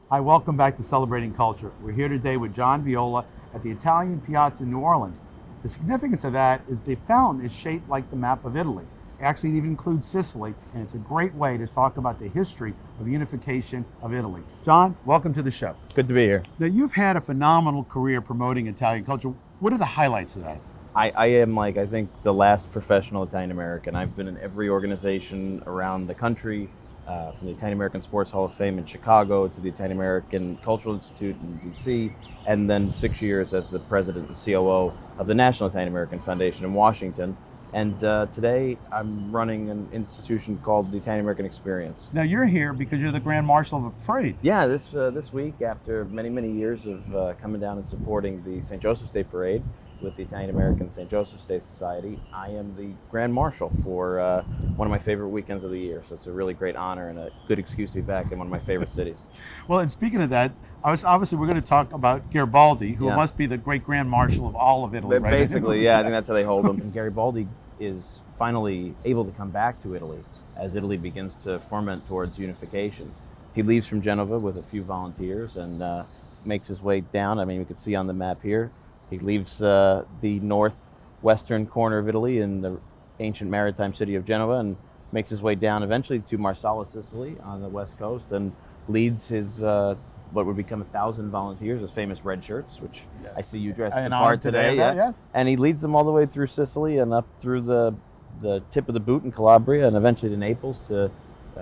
Hi, welcome back to Celebrating Culture. We're here today with John Viola at the Italian Piazza in New Orleans. The significance of that is the fountain is shaped like the map of Italy. Actually, it even includes Sicily, and it's a great way to talk about the history of unification of Italy. John, welcome to the show. Good to be here. Now, you've had a phenomenal career promoting Italian culture. What are the highlights of that? I am I think the last professional Italian American. I've been in every organization around the country, from the Italian American Sports Hall of Fame in Chicago to the Italian American Cultural Institute in DC, and then 6 years as the president and COO of the National Italian American Foundation in Washington. And today I'm running an institution called the Italian American Experience. Now, you're here because you're the Grand Marshal of a parade. Yeah, this week, after many years of coming down and supporting the St. Joseph's Day Parade with the Italian American St. Joseph's Day Society, I am the Grand Marshal for one of my favorite weekends of the year. So it's a really great honor and a good excuse to be back in one of my favorite cities. Well, and speaking of that, obviously we're going to talk about Garibaldi, who must be the great Grand Marshal of all of Italy, right? Basically, yeah, I think that's how they hold him. And Garibaldi is finally able to come back to Italy as Italy begins to ferment towards unification. He leaves from Genova with a few volunteers and makes his way down. I mean, we can see on the map here, he leaves the northwestern corner of Italy in the ancient maritime city of Genova and makes his way down eventually to Marsala, Sicily on the west coast, and leads his what would become 1,000 volunteers, his famous red shirts, which I see you dressed the part today. Yes. And he leads them all the way through Sicily and up through the tip of the boot in Calabria and eventually to Naples to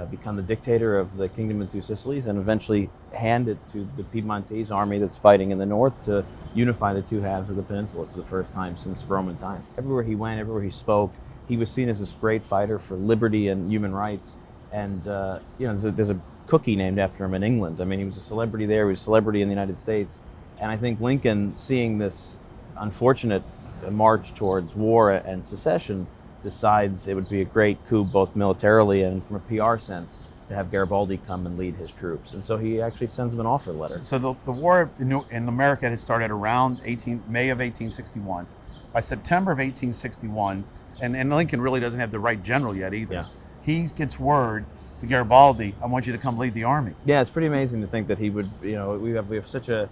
become the dictator of the Kingdom of Two Sicilies and eventually hand it to the Piedmontese army that's fighting in the north to unify the two halves of the peninsula for the first time since Roman time. Everywhere he went, everywhere he spoke, he was seen as this great fighter for liberty and human rights. And there's a cookie named after him in England. I mean, he was a celebrity there, he was a celebrity in the United States. And I think Lincoln, seeing this unfortunate march towards war and secession, decides it would be a great coup both militarily and from a PR sense to have Garibaldi come and lead his troops. And so he actually sends him an offer letter. So the war in America had started around May of 1861. By September of 1861, and Lincoln really doesn't have the right general yet either. He gets word to Garibaldi, I want you to come lead the army. Yeah, it's pretty amazing to think that he would, we have such a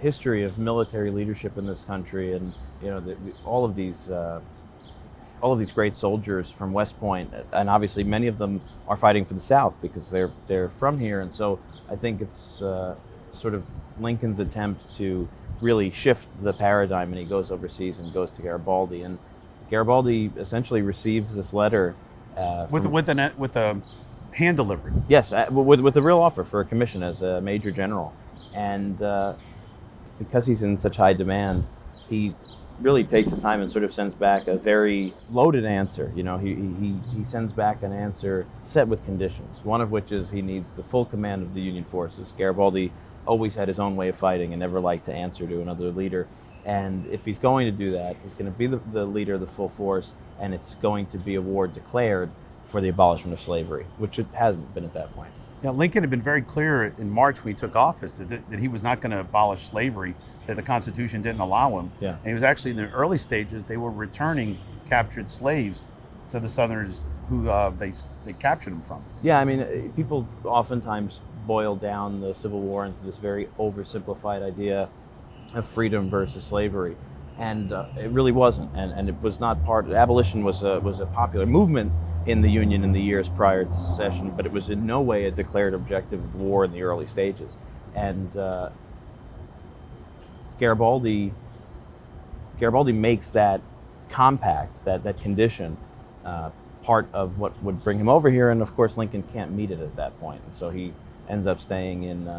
history of military leadership in this country, and all of these great soldiers from West Point, and obviously many of them are fighting for the South because they're from here. And so I think it's sort of Lincoln's attempt to really shift the paradigm, and he goes overseas and goes to Garibaldi. And Garibaldi essentially receives this letter with a hand delivery. Yes, with a real offer for a commission as a major general. And because he's in such high demand, he really takes his time and sort of sends back a very loaded answer. He sends back an answer set with conditions, one of which is he needs the full command of the Union forces. Garibaldi always had his own way of fighting and never liked to answer to another leader. And if he's going to do that, he's going to be the leader of the full force, and it's going to be a war declared for the abolishment of slavery, which it hasn't been at that point. Now, Lincoln had been very clear in March when he took office that he was not going to abolish slavery, that the Constitution didn't allow him. Yeah. And he was actually, in the early stages, they were returning captured slaves to the Southerners who they captured them from. Yeah, I mean, people oftentimes boil down the Civil War into this very oversimplified idea of freedom versus slavery. And it really wasn't. And it was not abolition was a popular movement in the Union in the years prior to secession, but it was in no way a declared objective of the war in the early stages. And Garibaldi makes that compact, that condition, part of what would bring him over here. And of course, Lincoln can't meet it at that point, and so he ends up staying in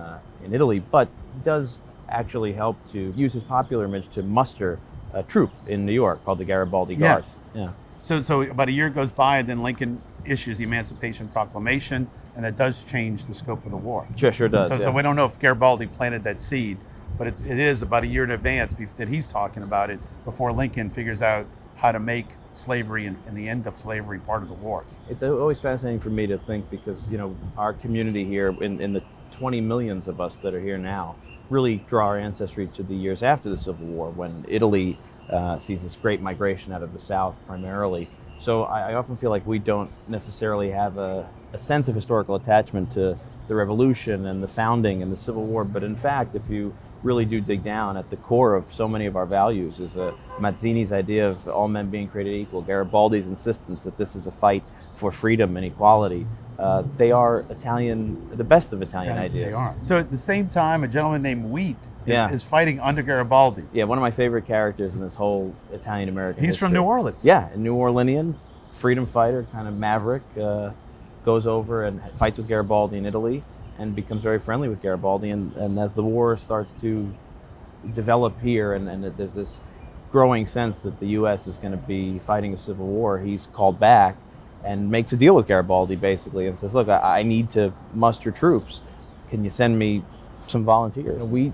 Italy. But he does actually help to use his popular image to muster a troop in New York called the Garibaldi Guard. Yes. Yeah. So about a year goes by, and then Lincoln issues the Emancipation Proclamation, and that does change the scope of the war. Sure does. So we don't know if Garibaldi planted that seed, but it is about a year in advance that he's talking about it before Lincoln figures out how to make slavery and the end of slavery part of the war. It's always fascinating for me to think because, our community here, in the 20 millions of us that are here now, really draw our ancestry to the years after the Civil War, when Italy sees this great migration out of the South primarily. So I often feel like we don't necessarily have a sense of historical attachment to the Revolution and the founding and the Civil War. But in fact, if you really do dig down, at the core of so many of our values is Mazzini's idea of all men being created equal, Garibaldi's insistence that this is a fight for freedom and equality. They are Italian, the best of Italian ideas. They are. So at the same time, a gentleman named Wheat Yeah. is fighting under Garibaldi. Yeah, one of my favorite characters in this whole Italian-American He's history. from New Orleans. Yeah, a New Orleanian, freedom fighter, kind of maverick, goes over and fights with Garibaldi in Italy and becomes very friendly with Garibaldi. And as the war starts to develop here and there's this growing sense that the U.S. is going to be fighting a civil war, he's called back and makes a deal with Garibaldi, basically, and says, look, I need to muster troops. Can you send me some volunteers? Wheat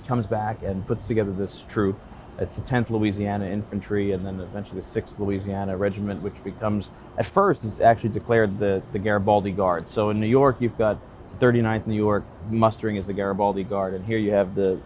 comes back and puts together this troop. It's the 10th Louisiana Infantry and then eventually the 6th Louisiana Regiment, which becomes, at first, it's actually declared the Garibaldi Guard. So in New York, you've got the 39th New York mustering as the Garibaldi Guard, and here you have the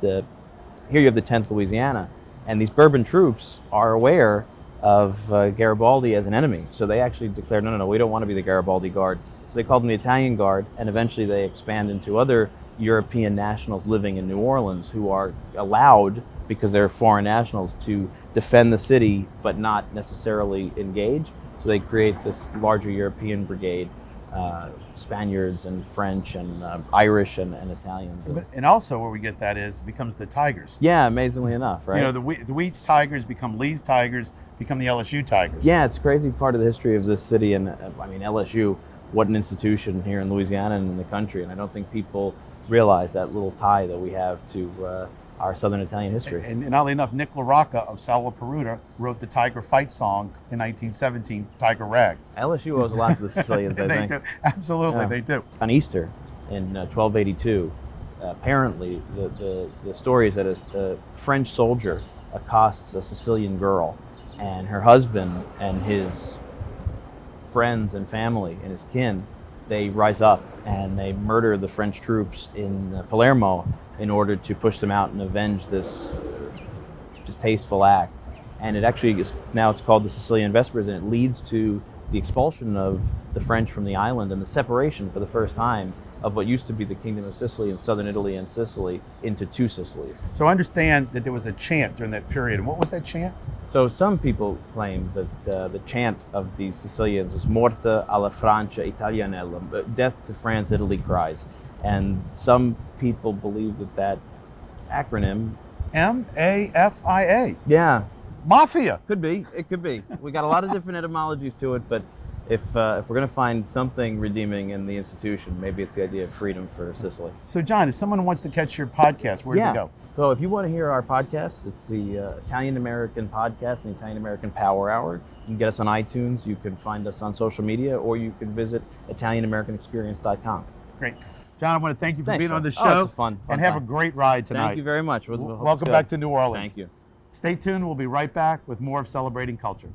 10th Louisiana. And these Bourbon troops are aware of Garibaldi as an enemy. So they actually declared, no, we don't want to be the Garibaldi Guard. So they called them the Italian Guard, and eventually they expand into other European nationals living in New Orleans who are allowed, because they're foreign nationals, to defend the city but not necessarily engage. So they create this larger European brigade, Spaniards and French and Irish and Italians. And also where we get that is, it becomes the Tigers. Yeah, amazingly enough, right? You know, the Wheat's Tigers become Lee's Tigers, become the LSU Tigers. Yeah, it's a crazy part of the history of this city. And I mean, LSU, what an institution here in Louisiana and in the country. And I don't think people realize that little tie that we have to our Southern Italian history. And oddly enough, Nick LaRocca of Sala Peruta wrote the Tiger Fight song in 1917, Tiger Rag. LSU owes a lot to the Sicilians, I They think. do. Absolutely, Yeah. they do. On Easter in 1282, apparently the story is that a French soldier accosts a Sicilian girl, and her husband and his friends and family and his kin, they rise up and they murder the French troops in Palermo in order to push them out and avenge this distasteful act. And it actually is, now it's called the Sicilian Vespers, and it leads to the expulsion of the French from the island and the separation for the first time of what used to be the Kingdom of Sicily and southern Italy and Sicily into two Sicilies. So understand that there was a chant during that period. And what was that chant? So some people claim that the chant of the Sicilians is Morte alla Francia Italianella, death to France, Italy cries. And some people believe that acronym, MAFIA. yeah, Mafia. could be. It could be. We got a lot of different etymologies to it, but if we're going to find something redeeming in the institution, maybe it's the idea of freedom for Sicily. So John, if someone wants to catch your podcast, where do they go? So if you want to hear our podcast, it's the Italian American Podcast and the Italian American Power Hour. You can get us on iTunes. You can find us on social media, or you can visit ItalianAmericanExperience.com. Great. John, I want to thank you for Thanks, being Sean. on the show. Oh, it's a fun and have time. a great ride tonight. Thank you very much. Hope it's Welcome good. back to New Orleans. Thank you. Stay tuned. We'll be right back with more of Celebrating Culture.